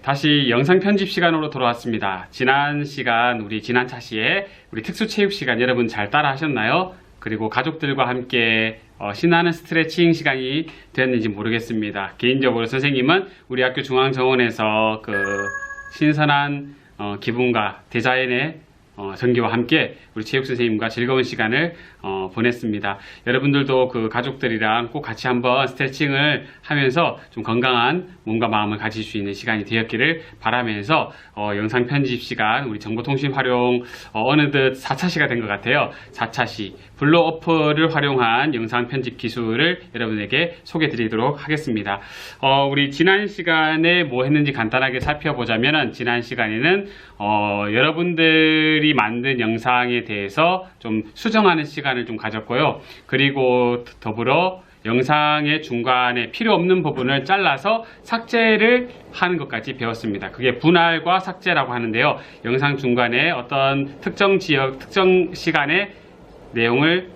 다시 영상 편집 시간으로 돌아왔습니다. 지난 시간 우리 지난 차시에 우리 특수 체육 시간 여러분 잘 따라 하셨나요? 그리고 가족들과 함께 신나는 스트레칭 시간이 됐는지 모르겠습니다. 개인적으로 선생님은 우리 학교 중앙정원에서 그 신선한 기분과 대자연의 전기와 함께 우리 체육 선생님과 즐거운 시간을 보냈습니다. 여러분들도 그 가족들이랑 꼭 같이 한번 스트레칭을 하면서 좀 건강한 몸과 마음을 가질 수 있는 시간이 되었기를 바라면서 영상 편집 시간 우리 정보통신 활용 어느덧 4차시가 된 것 같아요. 4차시 블로 어플을 활용한 영상 편집 기술을 여러분에게 소개해 드리도록 하겠습니다. 우리 지난 시간에 뭐 했는지 간단하게 살펴보자면 지난 시간에는 여러분들이 만든 영상에 대해서 좀 수정하는 시간을 좀 가졌고요. 그리고 더불어 영상의 중간에 필요 없는 부분을 잘라서 삭제를 하는 것까지 배웠습니다. 그게 분할과 삭제라고 하는데요. 영상 중간에 어떤 특정 지역, 특정 시간에 내용을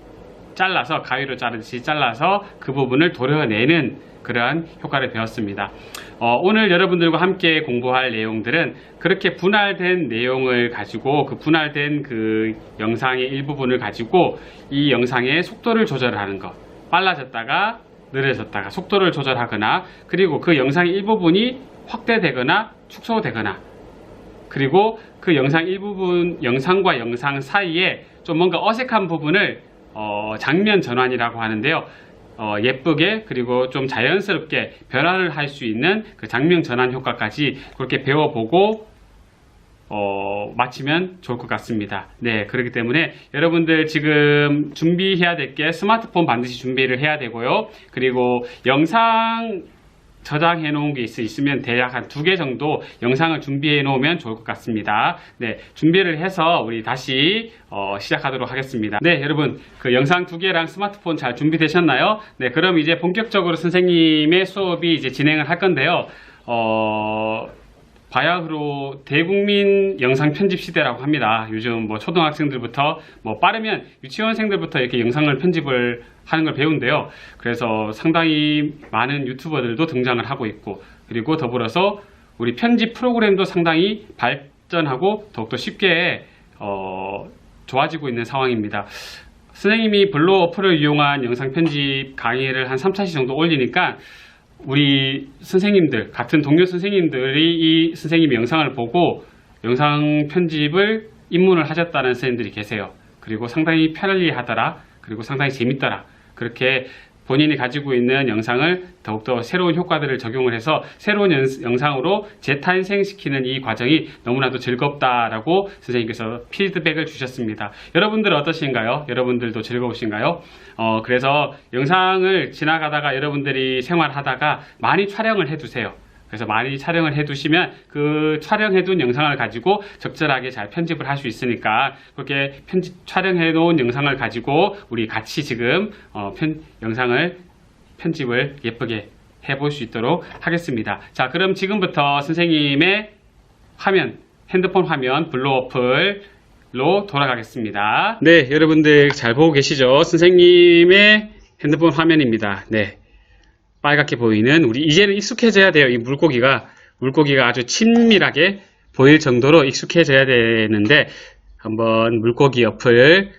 잘라서 가위로 자르듯이 잘라서 그 부분을 도려내는 그러한 효과를 배웠습니다. 오늘 여러분들과 함께 공부할 내용들은 그렇게 분할된 내용을 가지고 그 분할된 그 영상의 일부분을 가지고 이 영상의 속도를 조절하는 것, 빨라졌다가 느려졌다가 속도를 조절하거나 그리고 그 영상의 일부분이 확대되거나 축소되거나 그리고 그 영상 일부분 영상과 영상 사이에 좀 뭔가 어색한 부분을 장면 전환이라고 하는데요. 예쁘게 그리고 좀 자연스럽게 변화를 할 수 있는 그 장면 전환 효과까지 그렇게 배워보고 마치면 좋을 것 같습니다. 네, 그렇기 때문에 여러분들 지금 준비해야 될 게 스마트폰 반드시 준비를 해야 되고요. 그리고 영상 저장해 놓은 게 있으면 대략 한 2개 정도 영상을 준비해 놓으면 좋을 것 같습니다. 네, 준비를 해서 우리 다시 시작하도록 하겠습니다. 네, 여러분 그 영상 2개랑 스마트폰 잘 준비되셨나요? 네, 그럼 이제 본격적으로 선생님의 수업이 이제 진행을 할 건데요. 바야흐로 대국민 영상 편집 시대라고 합니다. 요즘 뭐 초등학생들부터 뭐 빠르면 유치원생들부터 이렇게 영상을 편집을 하는 걸 배운대요. 그래서 상당히 많은 유튜버들도 등장을 하고 있고 그리고 더불어서 우리 편집 프로그램도 상당히 발전하고 더욱더 쉽게 좋아지고 있는 상황입니다. 선생님이 블로 어플을 이용한 영상 편집 강의를 한 3차시 정도 올리니까 우리 선생님들, 같은 동료 선생님들이 이 선생님의 영상을 보고 영상 편집을 입문을 하셨다는 선생님들이 계세요. 그리고 상당히 편리하더라. 그리고 상당히 재밌더라. 그렇게 본인이 가지고 있는 영상을 더욱더 새로운 효과들을 적용을 해서 새로운 영상으로 재탄생시키는 이 과정이 너무나도 즐겁다라고 선생님께서 피드백을 주셨습니다. 여러분들 어떠신가요? 여러분들도 즐거우신가요? 그래서 영상을 지나가다가 여러분들이 생활하다가 많이 촬영을 해두세요. 그래서 많이 촬영을 해두시면 그 촬영해둔 영상을 가지고 적절하게 잘 편집을 할 수 있으니까 그렇게 촬영해 놓은 영상을 가지고 우리 같이 지금 영상을 편집을 예쁘게 해볼 수 있도록 하겠습니다. 자, 그럼 지금부터 선생님의 화면, 핸드폰 화면 블로 어플로 돌아가겠습니다. 네, 여러분들 잘 보고 계시죠? 선생님의 핸드폰 화면입니다. 네. 빨갛게 보이는 우리 이제는 익숙해져야 돼요. 이 물고기가 아주 친밀하게 보일 정도로 익숙해져야 되는데 한번 물고기 어플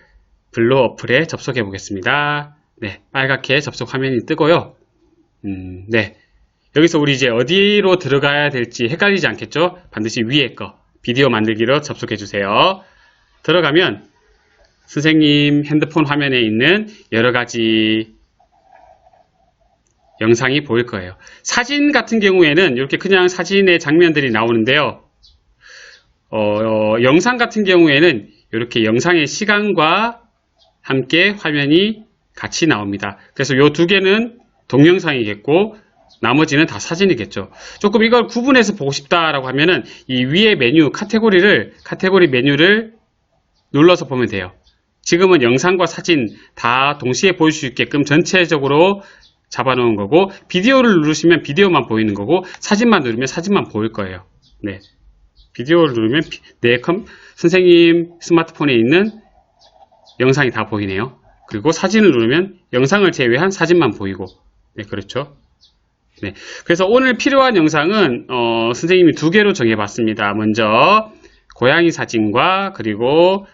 블로 어플에 접속해 보겠습니다. 네, 빨갛게 접속 화면이 뜨고요. 네, 여기서 우리 이제 어디로 들어가야 될지 헷갈리지 않겠죠? 반드시 위에 거 비디오 만들기로 접속해 주세요. 들어가면 선생님 핸드폰 화면에 있는 여러 가지 영상이 보일 거예요. 사진 같은 경우에는 이렇게 그냥 사진의 장면들이 나오는데요. 영상 같은 경우에는 이렇게 영상의 시간과 함께 화면이 같이 나옵니다. 그래서 이 2개는 동영상이겠고 나머지는 다 사진이겠죠. 조금 이걸 구분해서 보고 싶다라고 하면은 이 위에 메뉴 카테고리 메뉴를 눌러서 보면 돼요. 지금은 영상과 사진 다 동시에 보일 수 있게끔 전체적으로 잡아놓은 거고 비디오를 누르시면 비디오만 보이는 거고 사진만 누르면 사진만 보일 거예요. 네, 비디오를 누르면 선생님 스마트폰에 있는 영상이 다 보이네요. 그리고 사진을 누르면 영상을 제외한 사진만 보이고 네, 그렇죠. 네. 그래서 오늘 필요한 영상은 선생님이 2개로 정해봤습니다. 먼저 고양이 사진과 그리고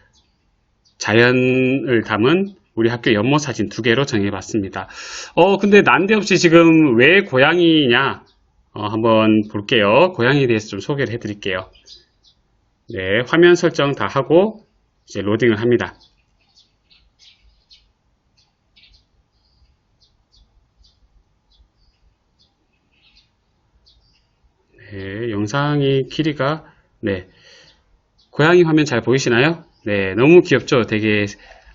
자연을 담은 우리 학교 연못 사진 2개로 정해봤습니다. 근데 난데없이 지금 왜 고양이냐 한번 볼게요. 고양이에 대해서 좀 소개를 해드릴게요. 네, 화면 설정 다 하고 이제 로딩을 합니다. 네, 영상이 길이가 네, 고양이 화면 잘 보이시나요? 네, 너무 귀엽죠? 되게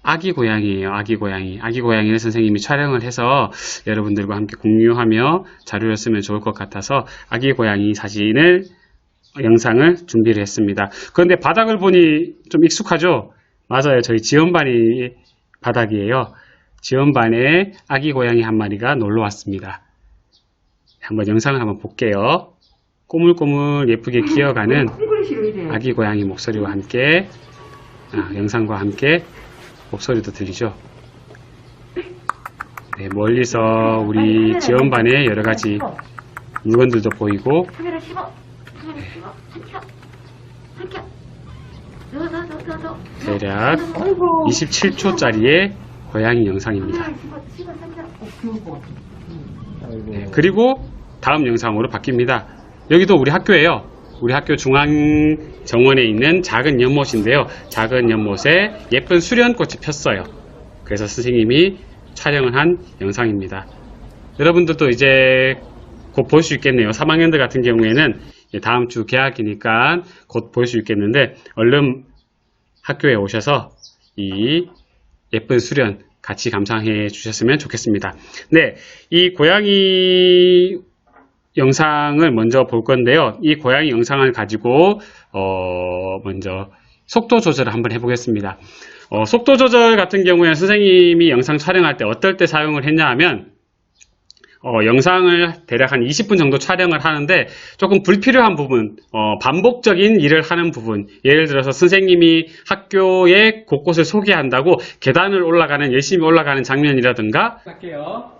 아기 고양이에요. 아기 고양이. 아기 고양이를 선생님이 촬영을 해서 여러분들과 함께 공유하며 자료를 쓰면 좋을 것 같아서 아기 고양이 영상을 준비를 했습니다. 그런데 바닥을 보니 좀 익숙하죠? 맞아요. 저희 지원반이 바닥이에요. 지원반에 아기 고양이 한 마리가 놀러 왔습니다. 한번 영상을 한번 볼게요. 꼬물꼬물 예쁘게 기어가는 아기 고양이 목소리와 함께 영상과 함께 목소리도 들리죠. 네, 멀리서 우리 지원반의 여러가지 물건들도 보이고 대략 27초짜리의 고양이 영상입니다. 네, 그리고 다음 영상으로 바뀝니다. 여기도 우리 학교예요. 우리 학교 중앙 정원에 있는 작은 연못인데요. 작은 연못에 예쁜 수련꽃이 폈어요. 그래서 선생님이 촬영을 한 영상입니다. 여러분들도 이제 곧 볼 수 있겠네요. 3학년들 같은 경우에는 다음 주 개학이니까 곧 볼 수 있겠는데 얼른 학교에 오셔서 이 예쁜 수련 같이 감상해 주셨으면 좋겠습니다. 네, 이 고양이 영상을 먼저 볼 건데요. 이 고양이 영상을 가지고 먼저 속도 조절을 한번 해보겠습니다. 속도 조절 같은 경우에 선생님이 영상 촬영할 때 어떨 때 사용을 했냐 하면 영상을 대략 한 20분 정도 촬영을 하는데 조금 불필요한 부분, 반복적인 일을 하는 부분, 예를 들어서 선생님이 학교의 곳곳을 소개한다고 계단을 올라가는, 열심히 올라가는 장면이라든가 할게요.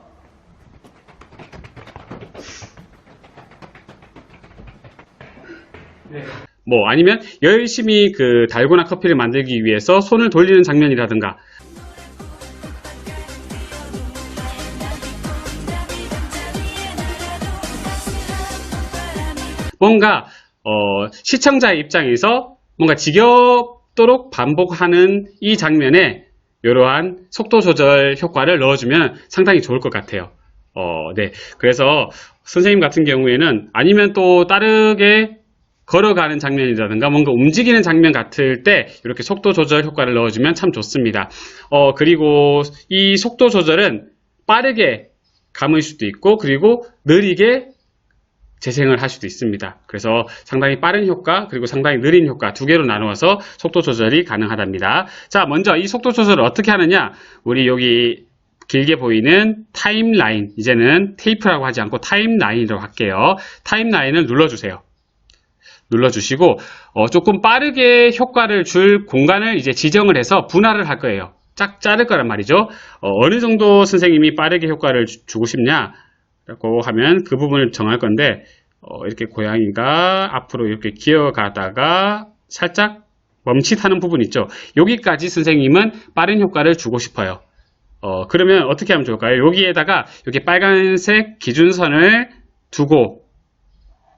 네. 뭐 아니면 열심히 그 달고나 커피를 만들기 위해서 손을 돌리는 장면이라든가 뭔가 시청자의 입장에서 뭔가 지겹도록 반복하는 이 장면에 이러한 속도 조절 효과를 넣어주면 상당히 좋을 것 같아요. 네. 그래서 선생님 같은 경우에는 아니면 또 다르게 걸어가는 장면이라든가 뭔가 움직이는 장면 같을 때 이렇게 속도 조절 효과를 넣어주면 참 좋습니다. 그리고 이 속도 조절은 빠르게 감을 수도 있고 그리고 느리게 재생을 할 수도 있습니다. 그래서 상당히 빠른 효과 그리고 상당히 느린 효과 2개로 나누어서 속도 조절이 가능하답니다. 자, 먼저 이 속도 조절을 어떻게 하느냐, 우리 여기 길게 보이는 타임라인, 이제는 테이프라고 하지 않고 타임라인이라고 할게요. 타임라인을 눌러주세요. 눌러주시고 조금 빠르게 효과를 줄 공간을 이제 지정을 해서 분할을 할 거예요. 짝 자를 거란 말이죠. 어느 정도 선생님이 빠르게 효과를 주고 싶냐라고 하면 그 부분을 정할 건데 이렇게 고양이가 앞으로 이렇게 기어가다가 살짝 멈칫하는 부분 있죠. 여기까지 선생님은 빠른 효과를 주고 싶어요. 그러면 어떻게 하면 좋을까요? 여기에다가 이렇게 빨간색 기준선을 두고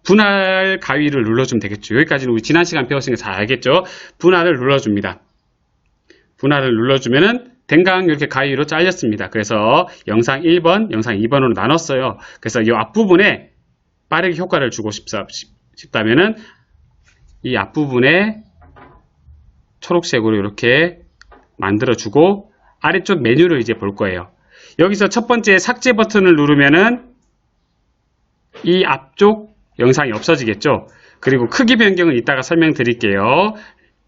분할 가위를 눌러주면 되겠죠. 여기까지는 우리 지난 시간 배웠으니까 잘 알겠죠. 분할을 눌러줍니다. 분할을 눌러주면은 댕강 이렇게 가위로 잘렸습니다. 그래서 영상 1번, 영상 2번으로 나눴어요. 그래서 이 앞부분에 빠르게 효과를 주고 싶다면은 이 앞부분에 초록색으로 이렇게 만들어주고 아래쪽 메뉴를 이제 볼 거예요. 여기서 첫 번째 삭제 버튼을 누르면은 이 앞쪽 영상이 없어지겠죠. 그리고 크기 변경은 이따가 설명드릴게요.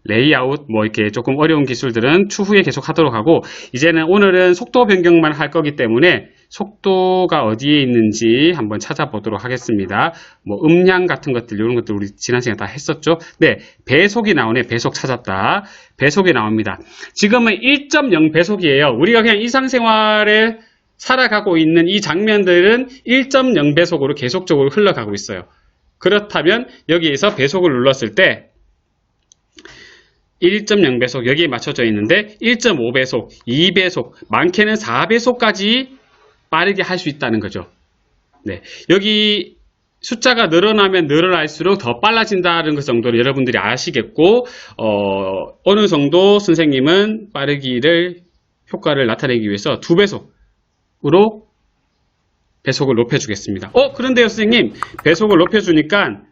레이아웃 뭐 이렇게 조금 어려운 기술들은 추후에 계속 하도록 하고 이제는 오늘은 속도 변경만 할 거기 때문에 속도가 어디에 있는지 한번 찾아보도록 하겠습니다. 뭐 음량 같은 것들 이런 것들 우리 지난 시간에 다 했었죠. 네, 배속이 나오네. 배속 찾았다. 배속이 나옵니다. 지금은 1.0 배속이에요. 우리가 그냥 일상생활에 살아가고 있는 이 장면들은 1.0배속으로 계속적으로 흘러가고 있어요. 그렇다면 여기에서 배속을 눌렀을 때 1.0배속 여기에 맞춰져 있는데 1.5배속, 2배속, 많게는 4배속까지 빠르게 할 수 있다는 거죠. 네, 여기 숫자가 늘어나면 늘어날수록 더 빨라진다는 것 정도로 여러분들이 아시겠고 어느 정도 선생님은 빠르기를 효과를 나타내기 위해서 2배속으로 배속을 높여주겠습니다. 그런데요 선생님, 배속을 높여주니까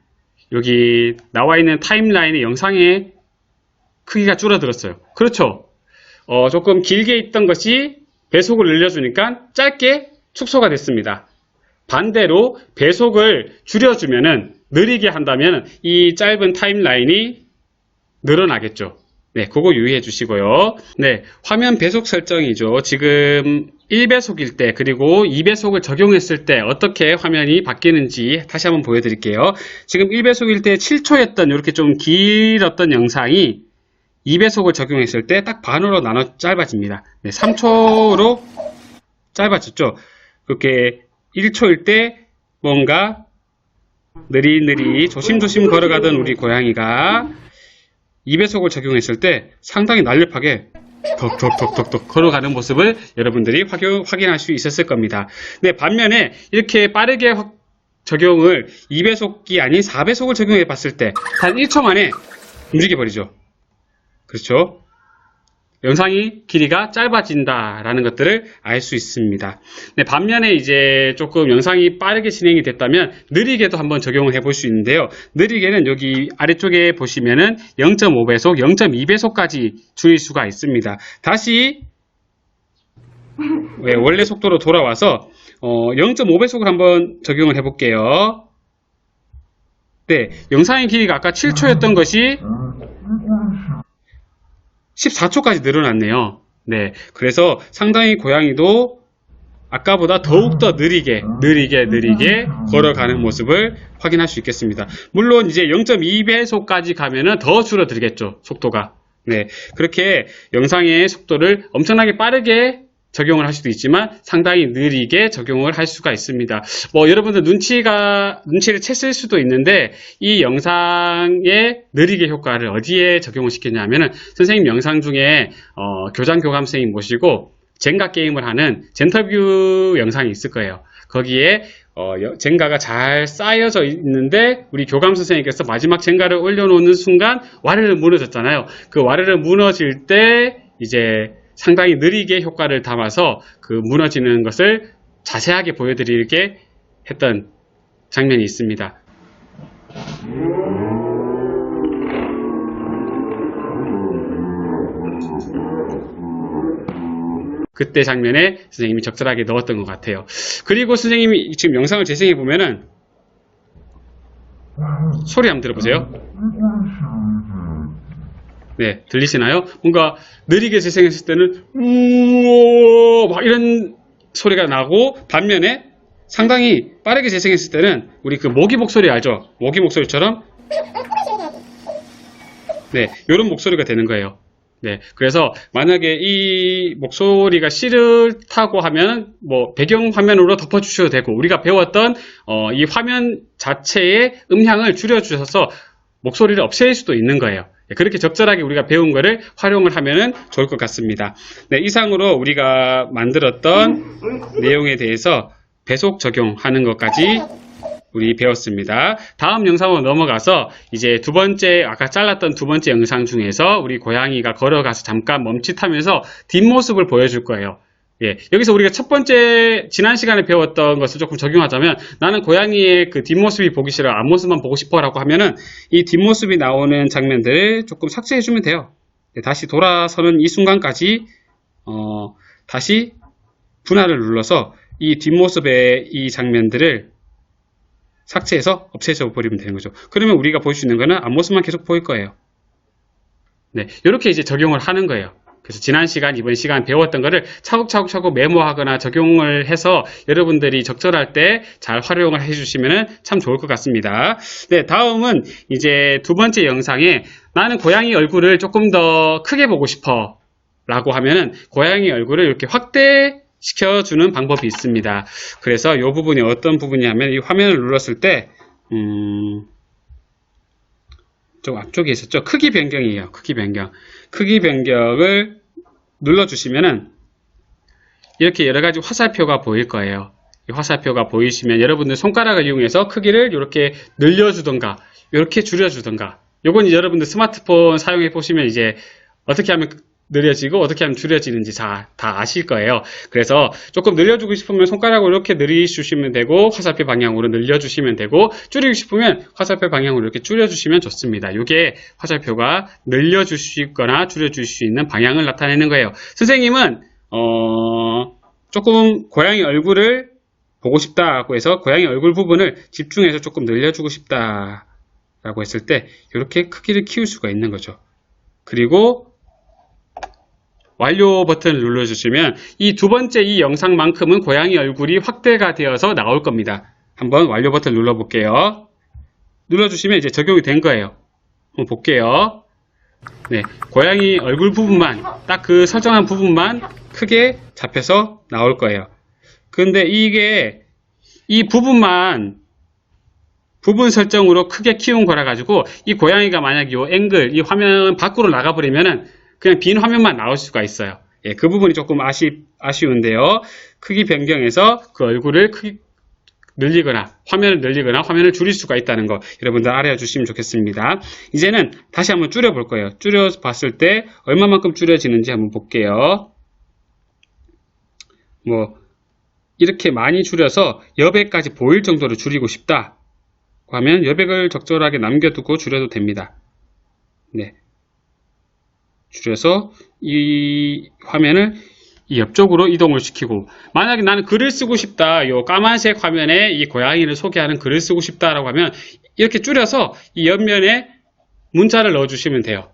여기 나와 있는 타임라인의 영상의 크기가 줄어들었어요. 그렇죠. 조금 길게 있던 것이 배속을 늘려주니까 짧게 축소가 됐습니다. 반대로 배속을 줄여주면은, 느리게 한다면 이 짧은 타임라인이 늘어나겠죠. 네, 그거 유의해 주시고요. 네, 화면 배속 설정이죠. 지금 1배속일 때 그리고 2배속을 적용했을 때 어떻게 화면이 바뀌는지 다시 한번 보여드릴게요. 지금 1배속일 때 7초였던 이렇게 좀 길었던 영상이 2배속을 적용했을 때 딱 반으로 나눠 짧아집니다. 네, 3초로 짧아졌죠. 그렇게 1초일 때 뭔가 느리느리 조심조심 걸어가던 우리 고양이가 2배속을 적용했을 때 상당히 날렵하게 덕덕덕덕덕 걸어가는 모습을 여러분들이 확인할 수 있었을 겁니다. 네, 반면에 이렇게 빠르게 적용을 2배속이 아닌 4배속을 적용해 봤을 때 단 1초 만에 움직여 버리죠. 그렇죠? 영상이 길이가 짧아진다라는 것들을 알 수 있습니다. 네, 반면에 이제 조금 영상이 빠르게 진행이 됐다면 느리게도 한번 적용을 해볼 수 있는데요. 느리게는 여기 아래쪽에 보시면은 0.5배속, 0.2배속까지 줄일 수가 있습니다. 다시 원래 속도로 돌아와서 0.5배속을 한번 적용을 해볼게요. 네, 영상의 길이가 아까 7초였던 것이 14초까지 늘어났네요. 네, 그래서 상당히 고양이도 아까보다 더욱더 느리게 걸어가는 모습을 확인할 수 있겠습니다. 물론 이제 0.2배속까지 가면은 더 줄어들겠죠, 속도가. 네, 그렇게 영상의 속도를 엄청나게 빠르게 적용을 할 수도 있지만 상당히 느리게 적용을 할 수가 있습니다. 여러분들 눈치를 챘을 수도 있는데 이 영상의 느리게 효과를 어디에 적용을 시켰냐면은 선생님 영상 중에 교장 교감 선생님 모시고 젠가 게임을 하는 젠터뷰 영상이 있을 거예요. 거기에 젠가가 잘 쌓여져 있는데 우리 교감 선생님께서 마지막 젠가를 올려놓는 순간 와르르 무너졌잖아요. 그 와르르 무너질 때 이제 상당히 느리게 효과를 담아서 그 무너지는 것을 자세하게 보여드리게 했던 장면이 있습니다. 그때 장면에 선생님이 적절하게 넣었던 것 같아요. 그리고 선생님이 지금 영상을 재생해 보면은 소리 한번 들어보세요. 네, 들리시나요? 뭔가 느리게 재생했을 때는 막 이런 소리가 나고, 반면에 상당히 빠르게 재생했을 때는 우리 그 모기 목소리 알죠? 모기 목소리처럼 네, 이런 목소리가 되는 거예요. 네, 그래서 만약에 이 목소리가 싫다고 하면 배경 화면으로 덮어 주셔도 되고, 우리가 배웠던 이 화면 자체의 음향을 줄여 주셔서 목소리를 없앨 수도 있는 거예요. 그렇게 적절하게 우리가 배운 거를 활용을 하면 좋을 것 같습니다. 네, 이상으로 우리가 만들었던 내용에 대해서 배속 적용하는 것까지 우리 배웠습니다. 다음 영상으로 넘어가서 이제 아까 잘랐던 두 번째 영상 중에서 우리 고양이가 걸어가서 잠깐 멈칫하면서 뒷모습을 보여줄 거예요. 예, 여기서 우리가 첫 번째 지난 시간에 배웠던 것을 조금 적용하자면, 나는 고양이의 그 뒷모습이 보기 싫어, 앞모습만 보고 싶어 라고 하면은 이 뒷모습이 나오는 장면들을 조금 삭제해 주면 돼요. 네, 다시 돌아서는 이 순간까지 다시 분할을 눌러서 이 뒷모습의 이 장면들을 삭제해서 없애져 버리면 되는 거죠. 그러면 우리가 볼 수 있는 거는 앞모습만 계속 보일 거예요. 네, 이렇게 이제 적용을 하는 거예요. 그래서 지난 시간, 이번 시간 배웠던 거를 차곡차곡 메모하거나 적용을 해서 여러분들이 적절할 때 잘 활용을 해주시면 참 좋을 것 같습니다. 네, 다음은 이제 두 번째 영상에 나는 고양이 얼굴을 조금 더 크게 보고 싶어 라고 하면은 고양이 얼굴을 이렇게 확대 시켜주는 방법이 있습니다. 그래서 이 부분이 어떤 부분이냐면 이 화면을 눌렀을 때 좀 앞쪽에 있었죠. 크기 변경이에요. 크기 변경. 크기 변경을 눌러주시면은 이렇게 여러가지 화살표가 보일 거예요. 이 화살표가 보이시면 여러분들 손가락을 이용해서 크기를 이렇게 늘려주던가 이렇게 줄여주던가, 요건 여러분들 스마트폰 사용해 보시면 이제 어떻게 하면 느려지고 어떻게 하면 줄여지는지 다 아실 거예요. 그래서 조금 늘려주고 싶으면 손가락으로 이렇게 늘려주시면 되고, 화살표 방향으로 늘려주시면 되고, 줄이고 싶으면 화살표 방향으로 이렇게 줄여주시면 좋습니다. 이게 화살표가 늘려줄 수 있거나 줄여줄 수 있는 방향을 나타내는 거예요. 선생님은 조금 고양이 얼굴을 보고 싶다고 해서 고양이 얼굴 부분을 집중해서 조금 늘려주고 싶다라고 했을 때 이렇게 크기를 키울 수가 있는 거죠. 그리고 완료 버튼을 눌러주시면 이 두 번째 이 영상만큼은 고양이 얼굴이 확대가 되어서 나올 겁니다. 한번 완료 버튼 눌러볼게요. 눌러주시면 이제 적용이 된 거예요. 한번 볼게요. 네, 고양이 얼굴 부분만, 딱 그 설정한 부분만 크게 잡혀서 나올 거예요. 근데 이게 이 부분 설정으로 크게 키운 거라 가지고 이 고양이가 만약 이 앵글, 이 화면 밖으로 나가버리면은 그냥 빈 화면만 나올 수가 있어요. 예, 그 부분이 조금 아쉬운데요. 크기 변경해서 그 얼굴을 늘리거나 화면을 늘리거나 화면을 줄일 수가 있다는 거 여러분들 알아주시면 좋겠습니다. 이제는 다시 한번 줄여볼 거예요. 줄여 봤을 때 얼마만큼 줄여지는지 한번 볼게요. 뭐 이렇게 많이 줄여서 여백까지 보일 정도로 줄이고 싶다 하면 여백을 적절하게 남겨두고 줄여도 됩니다. 네, 줄여서 이 화면을 이 옆쪽으로 이동을 시키고, 만약에 나는 글을 쓰고 싶다, 이 까만색 화면에 이 고양이를 소개하는 글을 쓰고 싶다라고 하면 이렇게 줄여서 이 옆면에 문자를 넣어주시면 돼요.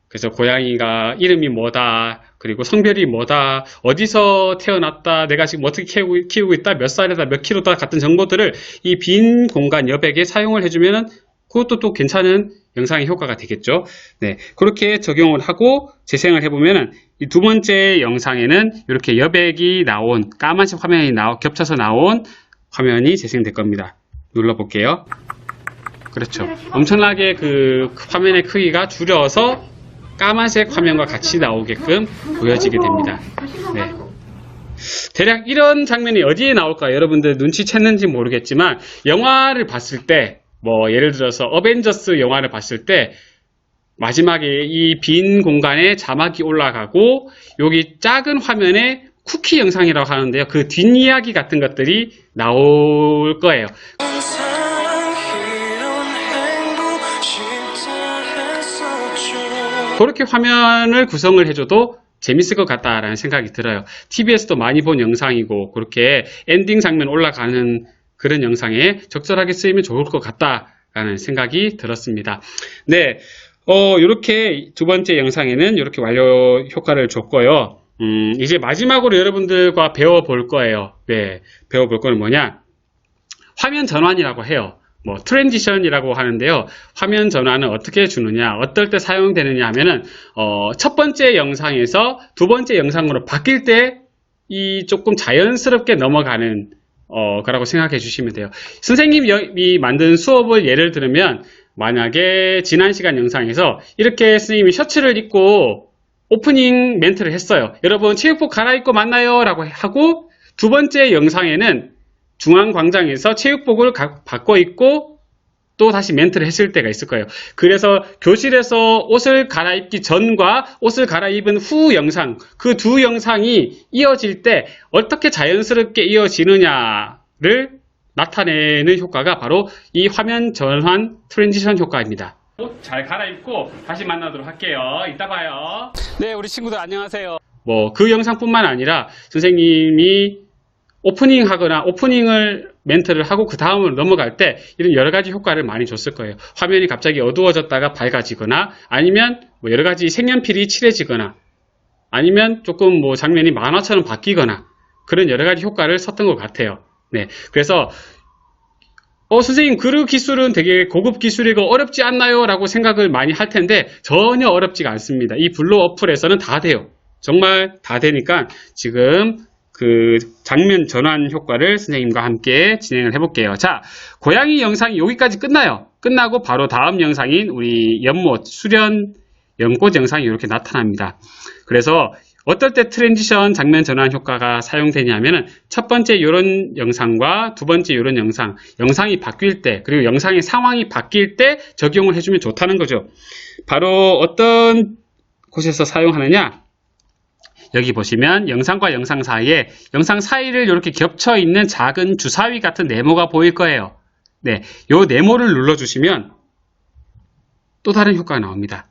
그래서 고양이가 이름이 뭐다, 그리고 성별이 뭐다, 어디서 태어났다, 내가 지금 어떻게 키우고 있다, 몇 살이다, 몇 킬로다 같은 정보들을 이 빈 공간 여백에 사용을 해주면은 그것도 또 괜찮은 영상의 효과가 되겠죠. 네, 그렇게 적용을 하고 재생을 해보면은 이 두 번째 영상에는 이렇게 여백이 나온 까만색 화면이 겹쳐서 나온 화면이 재생될 겁니다. 눌러볼게요. 그렇죠. 엄청나게 그 화면의 크기가 줄여서 까만색 화면과 같이 나오게끔 보여지게 됩니다. 네. 대략 이런 장면이 어디에 나올까 여러분들 눈치챘는지 모르겠지만, 영화를 봤을 때 뭐 예를 들어서 어벤져스 영화를 봤을 때 마지막에 이 빈 공간에 자막이 올라가고 여기 작은 화면에 쿠키 영상이라고 하는데요, 그 뒷이야기 같은 것들이 나올 거예요. 그렇게 화면을 구성을 해줘도 재밌을 것 같다라는 생각이 들어요. TV에서도 많이 본 영상이고 그렇게 엔딩 장면 올라가는 그런 영상에 적절하게 쓰이면 좋을 것 같다라는 생각이 들었습니다. 네, 이렇게 두 번째 영상에는 이렇게 완료 효과를 줬고요. 이제 마지막으로 여러분들과 배워볼 거예요. 네, 배워볼 거는 뭐냐? 화면 전환이라고 해요. 뭐 트랜지션이라고 하는데요. 화면 전환은 어떻게 주느냐, 어떨 때 사용되느냐 하면은 첫 번째 영상에서 두 번째 영상으로 바뀔 때 이 조금 자연스럽게 넘어가는 거라고 생각해 주시면 돼요. 선생님이 만든 수업을 예를 들면, 만약에 지난 시간 영상에서 이렇게 선생님이 셔츠를 입고 오프닝 멘트를 했어요. 여러분 체육복 갈아입고 만나요 라고 하고, 두 번째 영상에는 중앙광장에서 체육복을 바꿔 입고 또 다시 멘트를 했을 때가 있을 거예요. 그래서 교실에서 옷을 갈아입기 전과 옷을 갈아입은 후 영상, 그 두 영상이 이어질 때 어떻게 자연스럽게 이어지느냐를 나타내는 효과가 바로 이 화면 전환 트랜지션 효과입니다. 옷 잘 갈아입고 다시 만나도록 할게요. 이따 봐요. 네, 우리 친구들 안녕하세요. 뭐 그 영상뿐만 아니라 선생님이 오프닝을 멘트를 하고 그 다음으로 넘어갈 때 이런 여러 가지 효과를 많이 줬을 거예요. 화면이 갑자기 어두워졌다가 밝아지거나, 아니면 뭐 여러 가지 색연필이 칠해지거나, 아니면 조금 뭐 장면이 만화처럼 바뀌거나, 그런 여러 가지 효과를 썼던 것 같아요. 네, 그래서 선생님 그 기술은 되게 고급 기술이고 어렵지 않나요? 라고 생각을 많이 할 텐데 전혀 어렵지가 않습니다. 이 블루 어플에서는 다 돼요. 정말 다 되니까 지금 그 장면 전환 효과를 선생님과 함께 진행을 해볼게요. 자, 고양이 영상이 여기까지 끝나요. 끝나고 바로 다음 영상인 우리 연못, 수련, 연꽃 영상이 이렇게 나타납니다. 그래서 어떨 때 트랜지션 장면 전환 효과가 사용되냐면은 첫 번째 이런 영상과 두 번째 이런 영상이 바뀔 때, 그리고 영상의 상황이 바뀔 때 적용을 해주면 좋다는 거죠. 바로 어떤 곳에서 사용하느냐? 여기 보시면 영상과 영상 사이에, 영상 사이를 이렇게 겹쳐 있는 작은 주사위 같은 네모가 보일 거예요. 네, 요 네모를 눌러주시면 또 다른 효과가 나옵니다.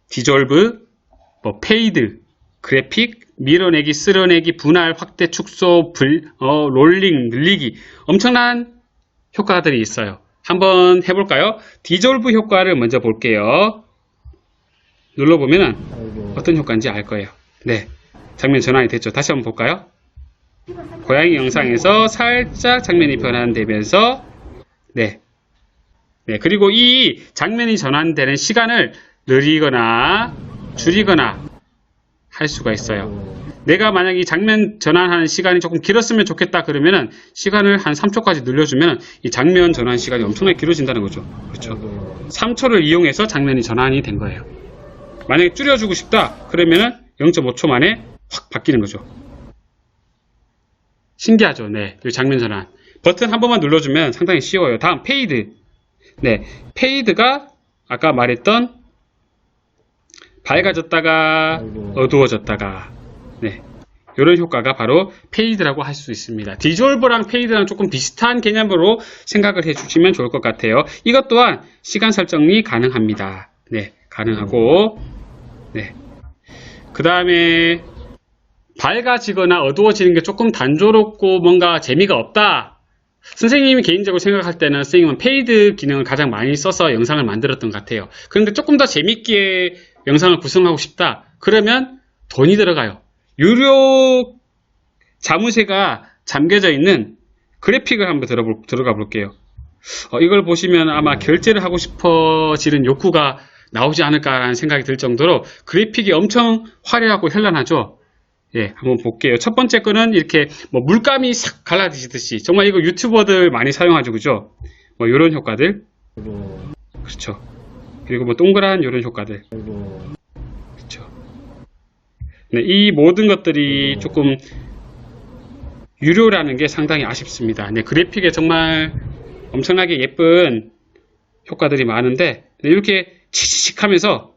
디졸브, 페이드, 그래픽, 밀어내기, 쓸어내기, 분할, 확대, 축소, 롤링, 늘리기, 엄청난 효과들이 있어요. 한번 해볼까요? 디졸브 효과를 먼저 볼게요. 눌러보면 어떤 효과인지 알 거예요. 네, 장면 전환이 됐죠. 다시 한번 볼까요? 고양이 영상에서 살짝 장면이 변환되면서 네, 그리고 이 장면이 전환되는 시간을 느리거나 줄이거나 할 수가 있어요. 내가 만약 이 장면 전환하는 시간이 조금 길었으면 좋겠다 그러면은 시간을 한 3초까지 늘려주면 이 장면 전환 시간이 엄청나게 길어진다는 거죠. 그렇죠. 3초를 이용해서 장면이 전환이 된 거예요. 만약에 줄여주고 싶다 그러면은 0.5초 만에 확 바뀌는 거죠. 신기하죠. 네, 이 장면 전환 버튼 한 번만 눌러주면 상당히 쉬워요. 다음 페이드. 네, 페이드가 아까 말했던 밝아졌다가 어두워졌다가, 네, 이런 효과가 바로 페이드라고 할 수 있습니다. 디졸브랑 페이드랑 조금 비슷한 개념으로 생각을 해주시면 좋을 것 같아요. 이것 또한 시간 설정이 가능합니다. 네, 가능하고, 네, 그 다음에 밝아지거나 어두워지는 게 조금 단조롭고 뭔가 재미가 없다. 선생님이 개인적으로 생각할 때는 선생님은 페이드 기능을 가장 많이 써서 영상을 만들었던 것 같아요. 그런데 조금 더 재밌게 영상을 구성하고 싶다. 그러면 돈이 들어가요. 유료 자무새가 잠겨져 있는 그래픽을 한번 들어가 볼게요. 이걸 보시면 아마 결제를 하고 싶어지는 욕구가 나오지 않을까라는 생각이 들 정도로 그래픽이 엄청 화려하고 현란하죠. 예, 한번 볼게요. 첫 번째 거는 이렇게 물감이 싹 갈라지듯이, 정말 이거 유튜버들 많이 사용하죠, 그죠? 요런 효과들. 그렇죠. 그리고 동그란 요런 효과들. 그렇죠. 네, 이 모든 것들이 조금 유료라는 게 상당히 아쉽습니다. 네, 그래픽에 정말 엄청나게 예쁜 효과들이 많은데, 이렇게 치치칙 하면서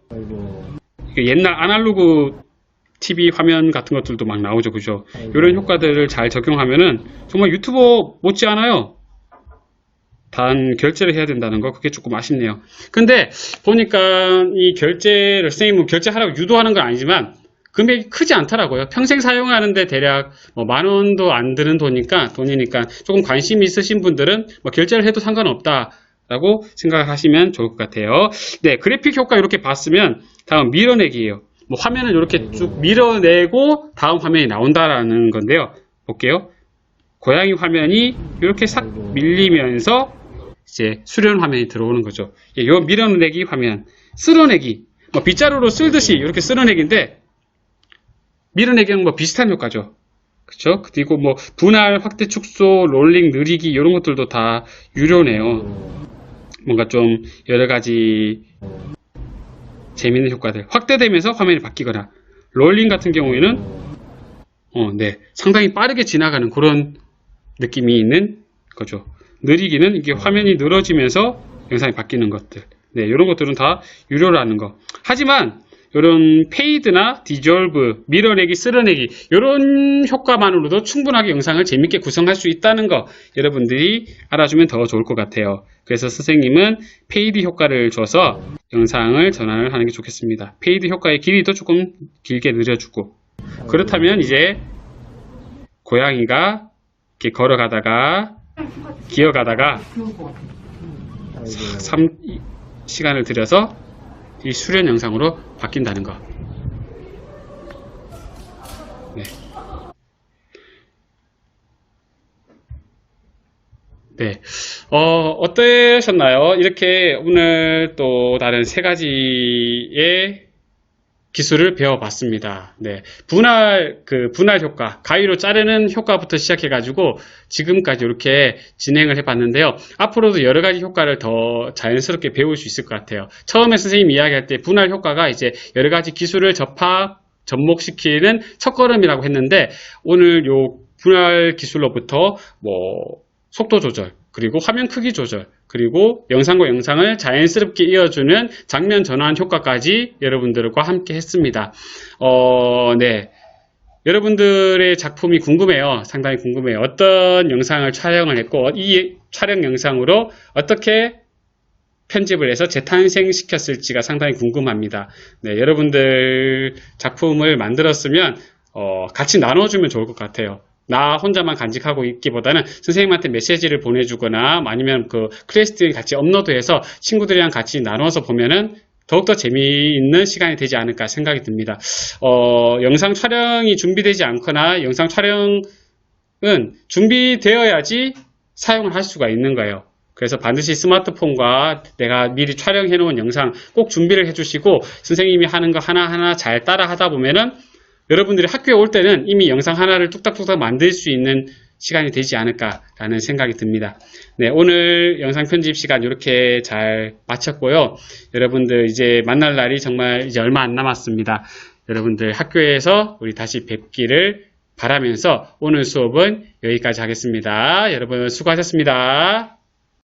옛날 아날로그 TV 화면 같은 것들도 막 나오죠, 그죠? 이런 효과들을 잘 적용하면은 정말 유튜버 못지않아요. 단 결제를 해야 된다는 거, 그게 조금 아쉽네요. 근데 보니까 이 결제를 선생님은 결제하라고 유도하는 건 아니지만 금액이 크지 않더라고요. 평생 사용하는데 대략 10,000원도 안 드는 돈이니까 조금 관심이 있으신 분들은 결제를 해도 상관없다라고 생각하시면 좋을 것 같아요. 네, 그래픽 효과 이렇게 봤으면 다음 밀어내기예요. 화면을 이렇게 쭉 밀어내고 다음 화면이 나온다라는 건데요. 볼게요. 고양이 화면이 이렇게 싹 밀리면서 이제 수련 화면이 들어오는 거죠. 이 밀어내기 화면, 쓸어내기, 빗자루로 쓸듯이 이렇게 쓸어내기인데, 밀어내기는 비슷한 효과죠. 그렇죠? 그리고 분할, 확대, 축소, 롤링, 느리기 이런 것들도 다 유료네요. 뭔가 좀 여러 가지 재밌는 효과들. 확대되면서 화면이 바뀌거나, 롤링 같은 경우에는 네, 상당히 빠르게 지나가는 그런 느낌이 있는 거죠. 느리기는 이게 화면이 늘어지면서 영상이 바뀌는 것들. 네, 이런 것들은 다 유료라는 거. 하지만 이런 페이드나 디졸브, 밀어내기, 쓸어내기 이런 효과만으로도 충분하게 영상을 재밌게 구성할 수 있다는 거 여러분들이 알아주면 더 좋을 것 같아요. 그래서 선생님은 페이드 효과를 줘서 영상을 전환을 하는 게 좋겠습니다. 페이드 효과의 길이도 조금 길게 늘려주고, 그렇다면 이제 고양이가 이렇게 걸어가다가 기어가다가 시간을 들여서 이 수련 영상으로 바뀐다는 거. 네. 네. 어떠셨나요? 이렇게 오늘 또 다른 세 가지의 기술을 배워봤습니다. 네. 분할 효과, 가위로 자르는 효과부터 시작해가지고 지금까지 이렇게 진행을 해봤는데요. 앞으로도 여러 가지 효과를 더 자연스럽게 배울 수 있을 것 같아요. 처음에 선생님이 이야기할 때 분할 효과가 이제 여러 가지 기술을 접목시키는 첫걸음이라고 했는데, 오늘 요 분할 기술로부터 속도 조절, 그리고 화면 크기 조절, 그리고 영상과 영상을 자연스럽게 이어주는 장면 전환 효과까지 여러분들과 함께 했습니다. 네. 여러분들의 작품이 궁금해요. 상당히 궁금해요. 어떤 영상을 촬영을 했고, 이 촬영 영상으로 어떻게 편집을 해서 재탄생시켰을지가 상당히 궁금합니다. 네, 여러분들 작품을 만들었으면 같이 나눠주면 좋을 것 같아요. 나 혼자만 간직하고 있기보다는 선생님한테 메시지를 보내주거나 아니면 그 클래스를 같이 업로드해서 친구들이랑 같이 나눠서 보면은 더욱더 재미있는 시간이 되지 않을까 생각이 듭니다. 영상 촬영이 준비되지 않거나 영상 촬영은 준비되어야지 사용을 할 수가 있는 거예요. 그래서 반드시 스마트폰과 내가 미리 촬영해 놓은 영상 꼭 준비를 해주시고, 선생님이 하는 거 하나하나 잘 따라 하다 보면은 여러분들이 학교에 올 때는 이미 영상 하나를 뚝딱뚝딱 만들 수 있는 시간이 되지 않을까라는 생각이 듭니다. 네, 오늘 영상 편집 시간 이렇게 잘 마쳤고요. 여러분들 이제 만날 날이 정말 이제 얼마 안 남았습니다. 여러분들 학교에서 우리 다시 뵙기를 바라면서 오늘 수업은 여기까지 하겠습니다. 여러분 수고하셨습니다.